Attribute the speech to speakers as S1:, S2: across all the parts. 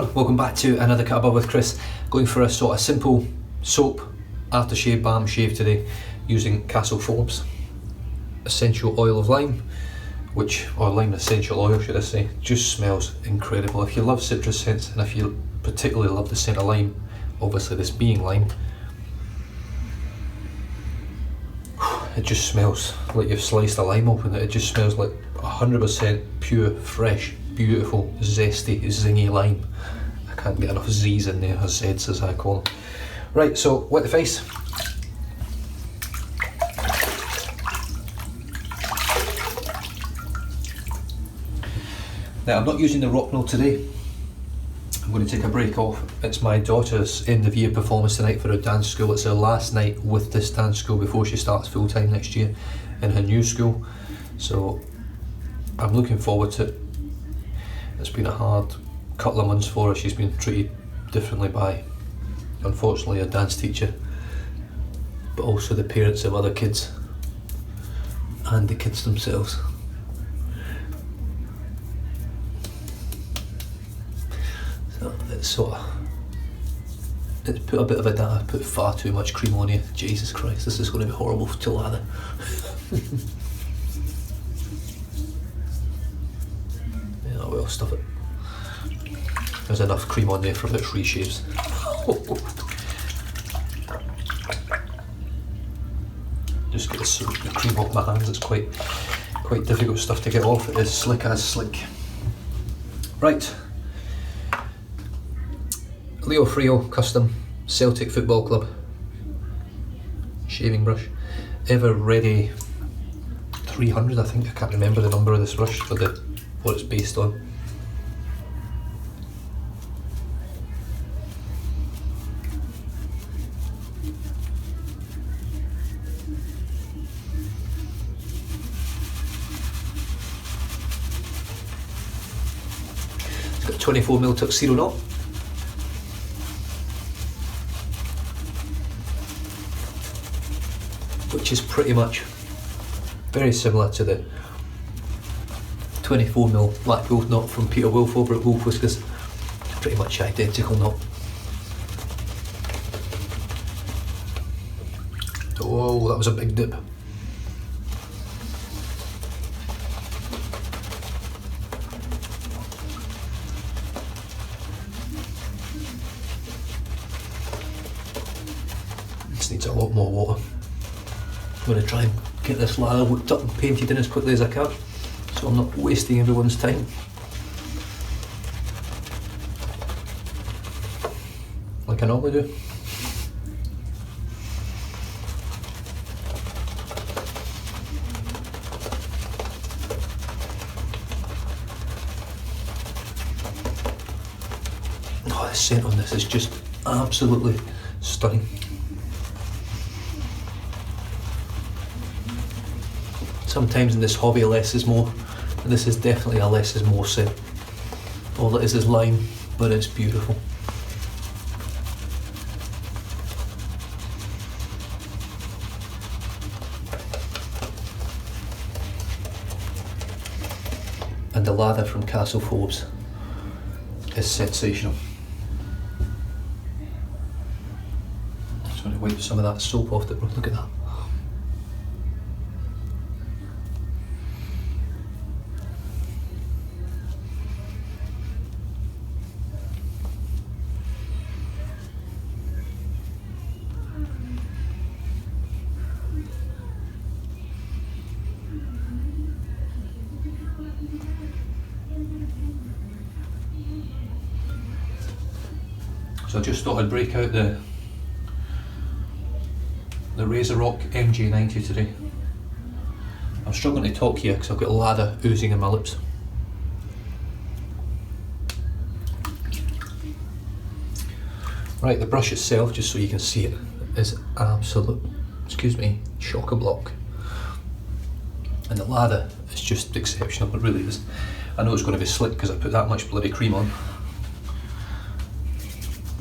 S1: everyone, welcome back to another Cut Above with Chris. Going for a sort of simple soap aftershave balm shave today using Forbes essential oil of lime, or lime essential oil should I say. Just smells incredible. If you love citrus scents and if you particularly love the scent of lime, obviously this being lime, it just smells like you've sliced a lime open. It just smells like 100% pure, fresh, beautiful, zesty, zingy lime. I can't get enough Z's in there, or Z's as I call them. Right, so wet the face. Now I'm not using the rock mill today. I'm going to take a break off. It's my daughter's end of year performance tonight for her dance school. It's her last night with this dance school before she starts full time next year in her new school. So I'm looking forward to it. It's been a hard couple of months for her. She's been treated differently by, unfortunately, a dance teacher, but also the parents of other kids and the kids themselves. So it's put a bit of I put far too much cream on you. Jesus Christ, this is going to be horrible to lather. Yeah, well, stuff it. There's enough cream on there for about 3 shaves. Just get the cream off my hands. It's quite difficult stuff to get off. It is slick as slick. Right. Frilot custom Celtic Football Club shaving brush, Ever Ready 300, I think. I can't remember the number of this brush for what it's based on. It's got 24mm tuxedo knot. Which is pretty much very similar to the 24mm black gold knot from Peter Wolf over at Wolf Whiskers. Pretty much identical knot. Oh, that was a big dip. This needs a lot more water. I'm going to try and get this lather whipped up and painted in as quickly as I can, so I'm not wasting everyone's time. Like I normally do. Oh, the scent on this is just absolutely stunning. Sometimes in this hobby less is more, and this is definitely a less is more scent. All it is lime, but it's beautiful. And the lather from Forbes is sensational. Just want to wipe some of that soap off the brush. Look at that. So I just thought I'd break out the RazoRock MJ90 today. I'm struggling to talk here because I've got lather oozing in my lips. Right, the brush itself, just so you can see it, is absolute, chock-a-block. And the lather is just exceptional, it really is. I know it's going to be slick because I put that much bloody cream on.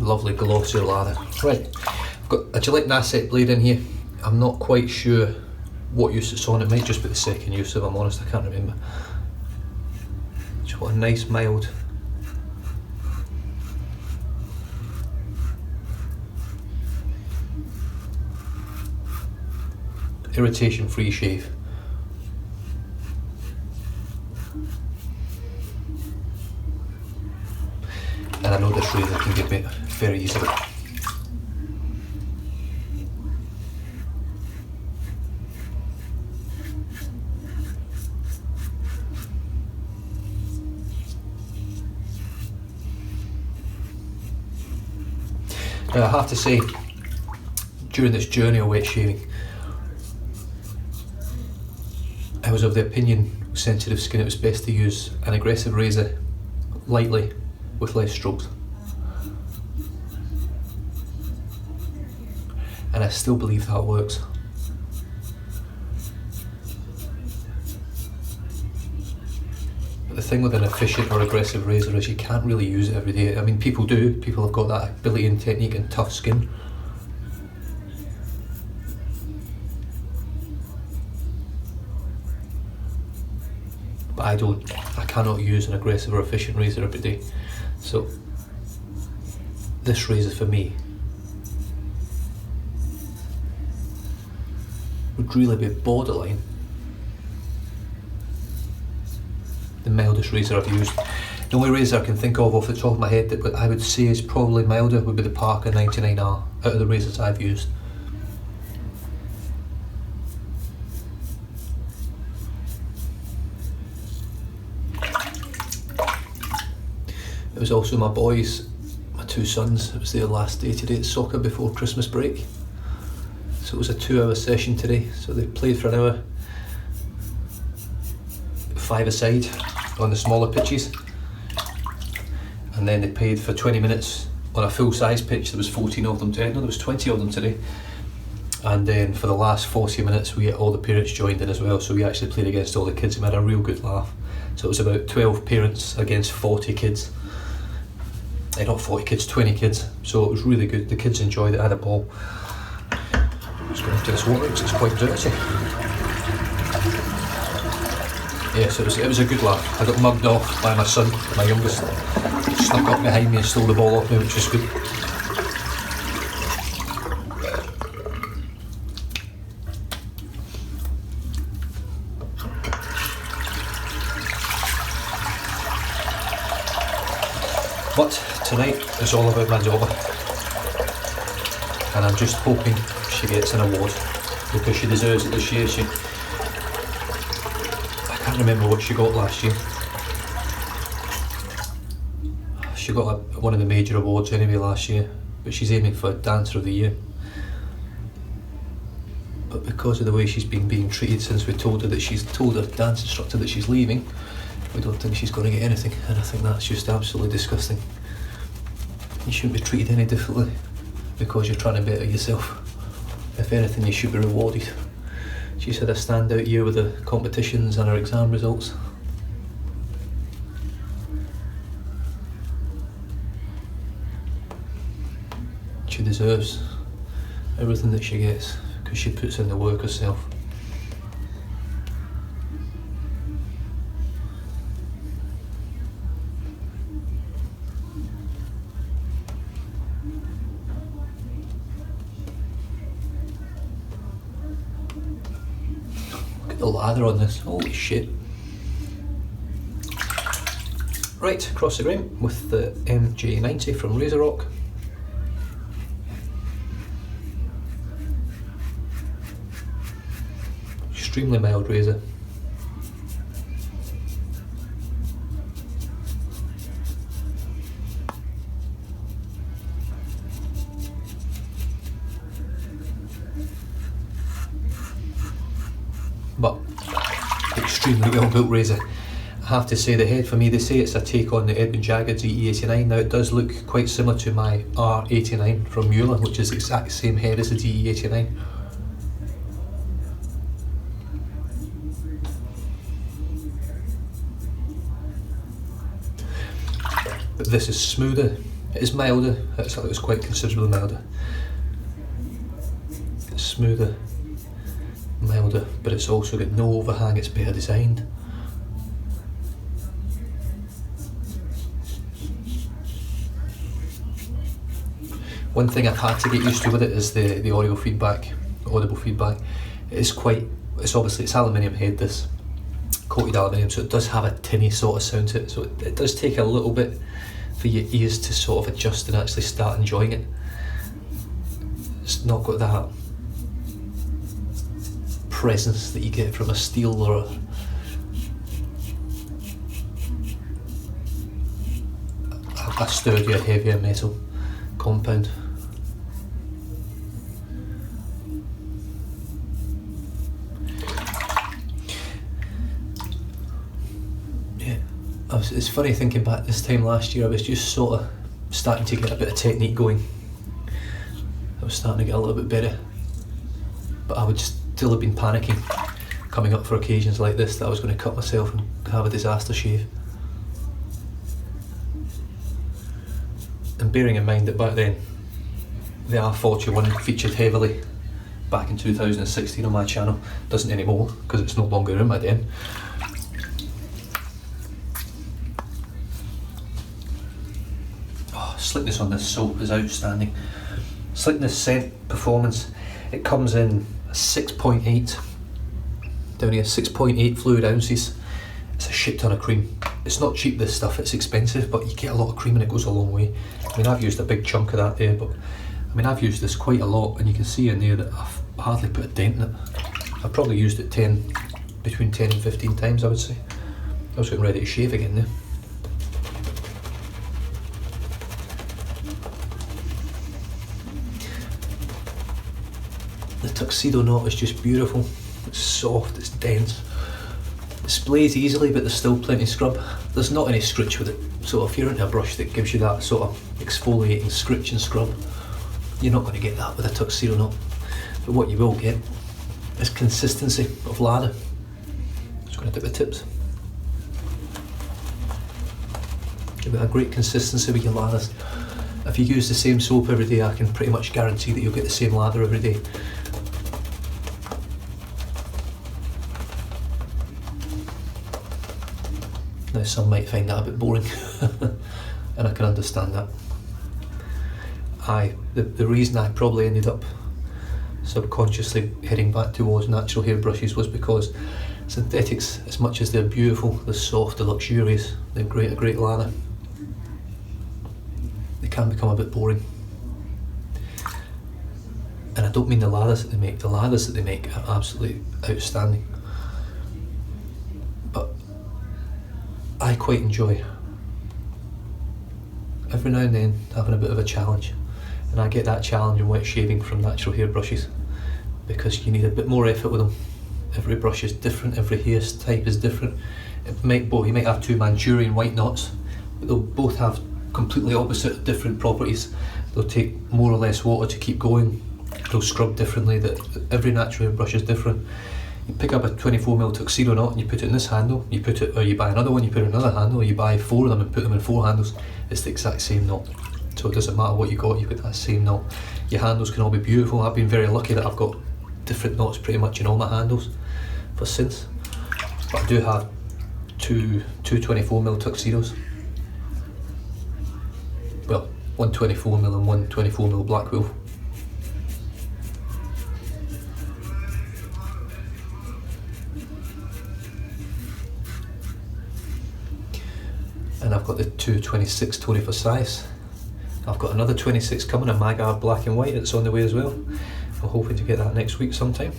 S1: Lovely glossy lather. Right, I've got a Gillette Nasset blade in here. I'm not quite sure what use it's on. It might just be the second use, if I'm honest, I can't remember. Just got a nice mild irritation free shave. And I know this razor can get bit very easily. Now I have to say, during this journey of wet shaving, I was of the opinion with sensitive skin it was best to use an aggressive razor lightly with less strokes. And I still believe that works. But the thing with an efficient or aggressive razor is you can't really use it every day. I mean, people do, people have got that ability and technique and tough skin. But I don't, I cannot use an aggressive or efficient razor every day. So this razor for me would really be borderline the mildest razor I've used. The only razor I can think of off the top of my head that I would say is probably milder would be the Parker 99R out of the razors I've used. It was also my boys, my two sons, it was their last day today at soccer before Christmas break. So it was a 2-hour session today, so they played for an hour, 5-a-side on the smaller pitches, and then they played for 20 minutes on a full-size pitch. There was 14 of them today, no, there was 20 of them today. And then for the last 40 minutes all the parents joined in as well, so we actually played against all the kids and we had a real good laugh. So it was about 12 parents against 40 kids. Not 40 kids, 20 kids, so it was really good. The kids enjoyed it, I had a ball. I'm just going into this water because it's quite dirty. Yes, it was a good laugh. I got mugged off by my son, my youngest. He snuck up behind me and stole the ball off me, which was good. But tonight is all about my daughter, and I'm just hoping she gets an award because she deserves it this year. I can't remember what she got last year. She got one of the major awards anyway last year, but she's aiming for Dancer of the Year. But because of the way she's been being treated since we told her that she's told her dance instructor that she's leaving, we don't think she's going to get anything, and I think that's just absolutely disgusting. You shouldn't be treated any differently because you're trying to better yourself. If anything, you should be rewarded. She's had a standout year with the competitions and her exam results. She deserves everything that she gets because she puts in the work herself. The lather on this, holy shit. Right, across the grain with the MJ90 from RazoRock. Extremely mild razor. But extremely well built razor. I have to say the head for me, they say it's a take on the Edwin Jagged's DE89. Now it does look quite similar to my R89 from Mueller, which is the exact same head as the DE89. But this is smoother, it is milder, it was quite considerably milder. It's smoother, milder, but it's also got no overhang, it's better designed. One thing I've had to get used to with it is the audio feedback, audible feedback. it's obviously it's aluminium head, this coated aluminium, so it does have a tinny sort of sound to it, so it does take a little bit for your ears to sort of adjust and actually start enjoying it. It's not got that presence that you get from a steel or a sturdier, heavier metal compound. Yeah, it's funny thinking back this time last year, I was just sort of starting to get a bit of technique going. I was starting to get a little bit better, but I would still have been panicking coming up for occasions like this that I was going to cut myself and have a disaster shave. And bearing in mind that back then the R41 featured heavily back in 2016 on my channel, doesn't anymore because it's no longer in my den. Oh, slickness on this soap is outstanding. Slickness, scent, performance, it comes in 6.8 down here, 6.8 fluid ounces. It's a shit ton of cream. It's not cheap, this stuff, it's expensive, but you get a lot of cream and it goes a long way. I mean, I've used a big chunk of that there, but I mean, I've used this quite a lot, and you can see in there that I've hardly put a dent in it. I've probably used it between 10 and 15 times, I would say. I was getting ready to shave again there. The tuxedo knot is just beautiful. It's soft, it's dense. It sprays easily, but there's still plenty of scrub. There's not any scritch with it, so if you're into a brush that gives you that sort of exfoliating scritch and scrub, you're not going to get that with a tuxedo knot. But what you will get is consistency of lather. Just going to dip the tips. Give it a great consistency with your lathers. If you use the same soap every day, I can pretty much guarantee that you'll get the same lather every day. Now, some might find that a bit boring, and I can understand that. The reason I probably ended up subconsciously heading back towards natural hairbrushes was because synthetics, as much as they're beautiful, they're soft, they're luxurious, they're a great lather, they can become a bit boring. And I don't mean the lathers that they make. The lathers that they make are absolutely outstanding. But I quite enjoy every now and then having a bit of a challenge, and I get that challenge in wet shaving from natural hairbrushes because you need a bit more effort with them. Every brush is different, every hair type is different. You might have two Manchurian white knots, but they'll both have completely opposite different properties. They'll take more or less water to keep going, they'll scrub differently. Every natural hairbrush is different. You pick up a 24mm tuxedo knot and you put it in this handle, or you buy another one, you put it in another handle, or you buy 4 of them and put them in 4 handles. It's the exact same knot. So it doesn't matter what you got, you put that same knot. Your handles can all be beautiful. I've been very lucky that I've got different knots pretty much in all my handles for synths. But I do have two 24mm tuxedos. Well, one 24mm and one 24mm black wolf. And I've got the two 26 Tony Forsyths. I've got another 26 coming, a Magard black and white, it's on the way as well. I'm hoping to get that next week sometime.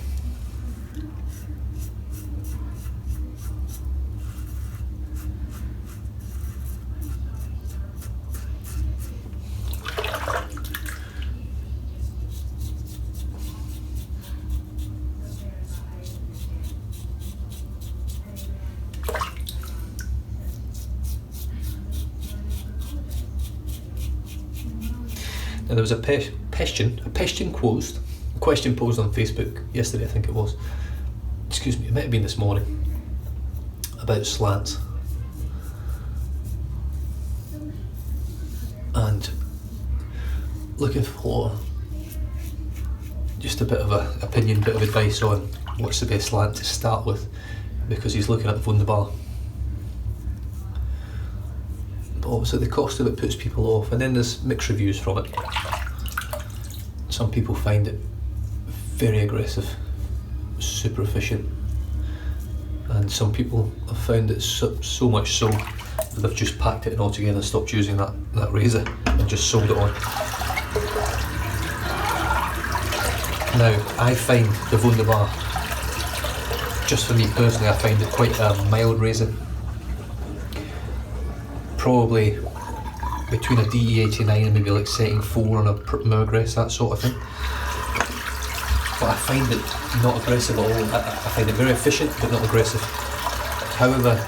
S1: Now, there was a question posed on Facebook yesterday, I think it was. Excuse me, it might have been this morning, about slants. And looking for just a bit of an opinion, bit of advice on what's the best slant to start with, because he's looking at the Wunderbar. But obviously the cost of it puts people off, and then there's mixed reviews from it. Some people find it very aggressive, super efficient, and some people have found it so much so that they've just packed it in altogether and stopped using that razor and just sold it on. Now, I find the Wunderbar, just for me personally, I find it quite a mild razor. Probably between a DE89 and maybe like setting 4 on a Murgress, that sort of thing. But I find it not aggressive at all. I find it very efficient but not aggressive. However,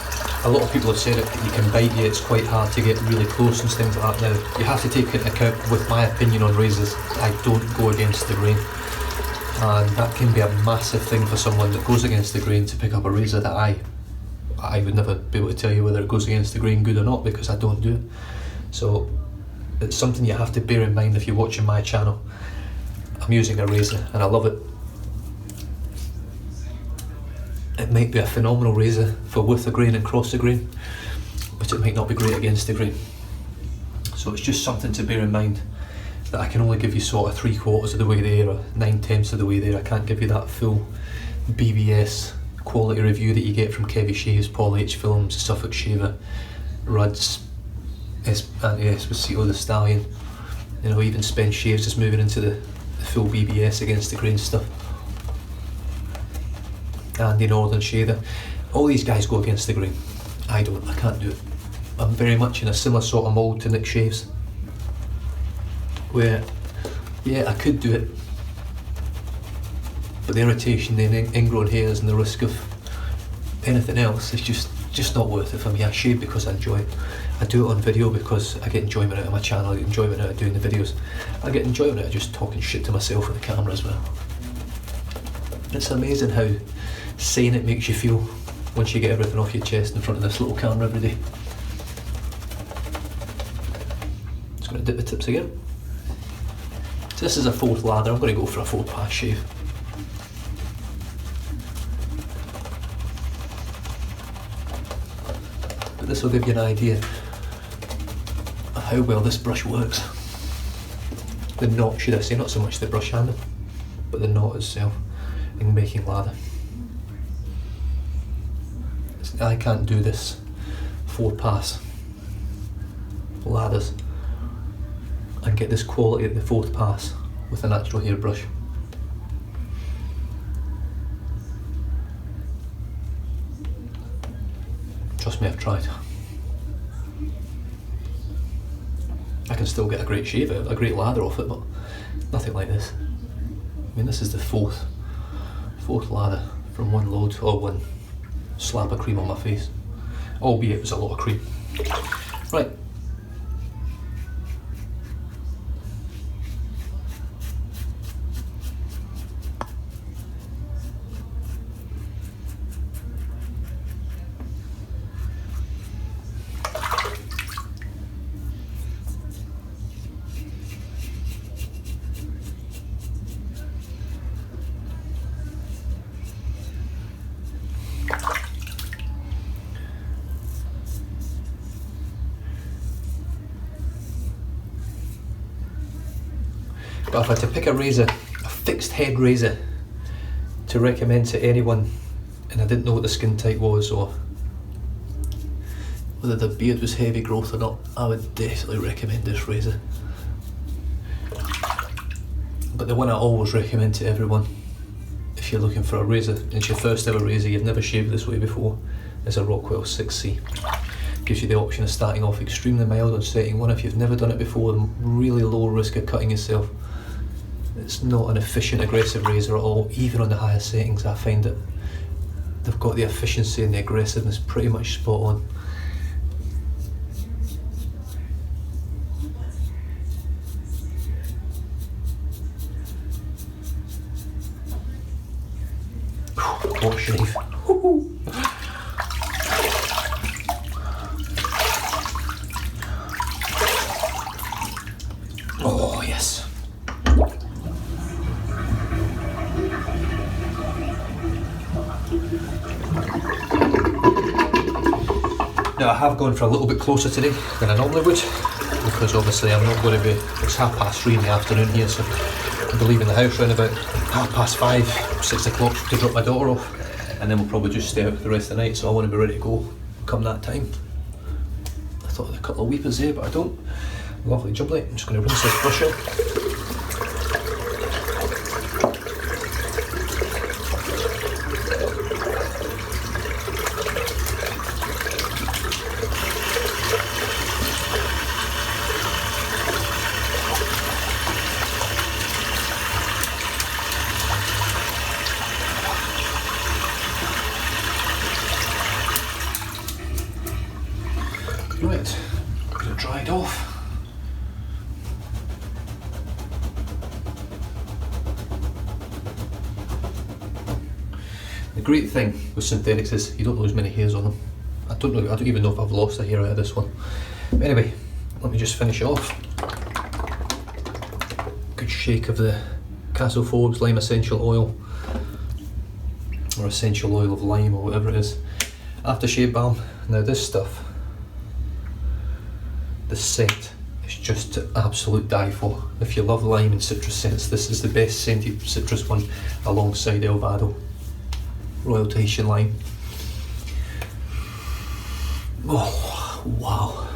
S1: a lot of people have said it, that you can bite you, it's quite hard to get really close and things like that. Now, you have to take into account, with my opinion on razors, I don't go against the grain. And that can be a massive thing for someone that goes against the grain to pick up a razor that I would never be able to tell you whether it goes against the grain good or not, because I don't do it. So it's something you have to bear in mind if you're watching my channel. I'm using a razor and I love it. It might be a phenomenal razor for with the grain and cross the grain, but it might not be great against the grain. So it's just something to bear in mind, that I can only give you sort of 3/4 of the way there, or 9/10 of the way there. I can't give you that full BBS quality review that you get from Kevy Shaves, Paul H Films, Suffolk Shaver, Rudd's, Esposito the Stallion. You know, even Spence Shaves is moving into the full BBS against the grain stuff. Andy Northern Shaver. All these guys go against the grain. I don't, I can't do it. I'm very much in a similar sort of mould to Nick Shaves, where, yeah, I could do it, but the irritation, the ingrown hairs and the risk of anything else is just not worth it for me. I shave because I enjoy it. I do it on video because I get enjoyment out of my channel, I get enjoyment out of doing the videos. I get enjoyment out of just talking shit to myself with the camera as well. It's amazing how sane it makes you feel once you get everything off your chest in front of this little camera every day. Just going to dip the tips again. So this is a 4th lather. I'm going to go for a 4-pass shave. But this will give you an idea of how well this brush works. The knot, should I say, not so much the brush handle, but the knot itself in making lather. I can't do this 4-pass lathers and get this quality at the 4th pass with a natural hairbrush. Trust me, I've tried. I can still get a great shave out, a great lather off it, but nothing like this. I mean, this is the fourth lather from one load, or one slab of cream on my face, albeit it was a lot of cream. Right. But if I had to pick a razor, a fixed head razor, to recommend to anyone, and I didn't know what the skin type was or whether the beard was heavy growth or not, I would definitely recommend this razor. But the one I always recommend to everyone, if you're looking for a razor, and it's your first ever razor, you've never shaved this way before, is a Rockwell 6C. Gives you the option of starting off extremely mild on setting 1 if you've never done it before, and really low risk of cutting yourself. It's not an efficient, aggressive razor at all. Even on the higher settings, I find that they've got the efficiency and the aggressiveness pretty much spot on. What shave. Oh yes. Now I have gone for a little bit closer today than I normally would, because obviously I'm not going to be, it's 3:30 in the afternoon here, so I'm going be leaving the house around about 5:30, 6 o'clock to drop my daughter off, and then we'll probably just stay out the rest of the night, so I want to be ready to go come that time. I thought I had a couple of weepers there, but I don't. Lovely jubbly. I'm just going to rinse this brush out. Right, get it dried off. The great thing with synthetics is you don't lose many hairs on them. I don't even know if I've lost a hair out of this one. But anyway, let me just finish off. Good shake of the Forbes lime essential oil, or essential oil of lime, or whatever it is. Aftershave balm. Now this stuff, the scent is just to absolute die for. If you love lime and citrus scents, this is the best scented citrus one, alongside Elvado Royal Tahitian Lime. Oh, wow.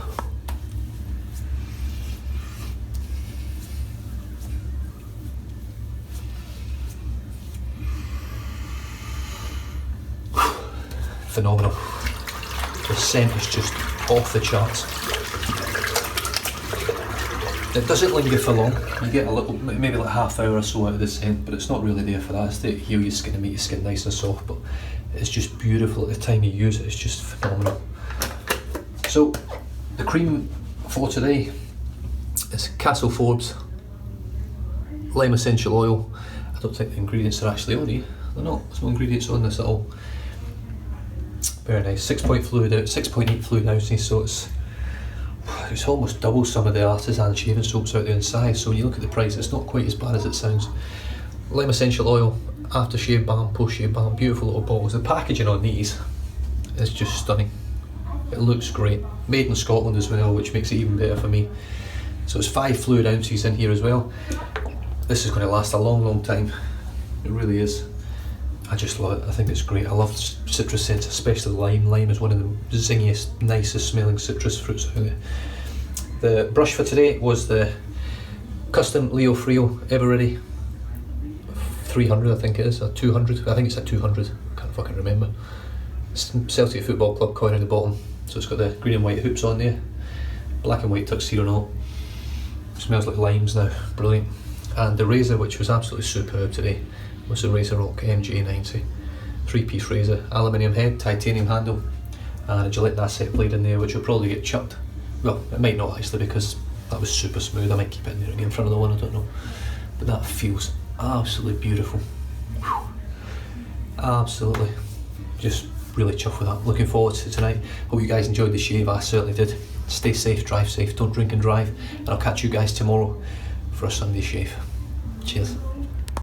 S1: Phenomenal. The scent is just off the charts. It doesn't linger for long. You get a little, maybe like half hour or so out of the scent, but it's not really there for that. It's there to heal your skin and make your skin nice and soft, but it's just beautiful at the time you use it. It's just phenomenal. So the cream for today is Forbes lime essential oil. I don't think the ingredients are actually on here. They're not. There's no ingredients on this at all. Very nice. 6.8 fluid ounces, so it's almost double some of the artisan shaving soaps out there in size. So when you look at the price, it's not quite as bad as it sounds. Lime essential oil, aftershave balm, post-shave balm, beautiful little bottles. The packaging on these is just stunning. It looks great. Made in Scotland as well, which makes it even better for me. So it's 5 fluid ounces in here as well. This is going to last a long, long time. It really is. I just love it. I think it's great. I love citrus scents, especially lime. Lime is one of the zingiest, nicest smelling citrus fruits out there. The brush for today was the custom Leo Frilot Ever Ready 300, I think it is, or 200. I think it's a 200. Can't fucking remember. Celtic Football Club coin at the bottom. So it's got the green and white hoops on there, black and white tuxedo and all. Smells like limes now. Brilliant. And the razor, which was absolutely superb today, was the RazoRock MJ90. 3-piece razor, aluminium head, titanium handle, and a Gillette Nasset blade in there, which will probably get chucked. Well, it might not actually, because that was super smooth. I might keep it in there again for another one, I don't know. But that feels absolutely beautiful. Whew. Absolutely. Just really chuffed with that. Looking forward to tonight. Hope you guys enjoyed the shave. I certainly did. Stay safe, drive safe, don't drink and drive, and I'll catch you guys tomorrow for a Sunday shave. Cheers.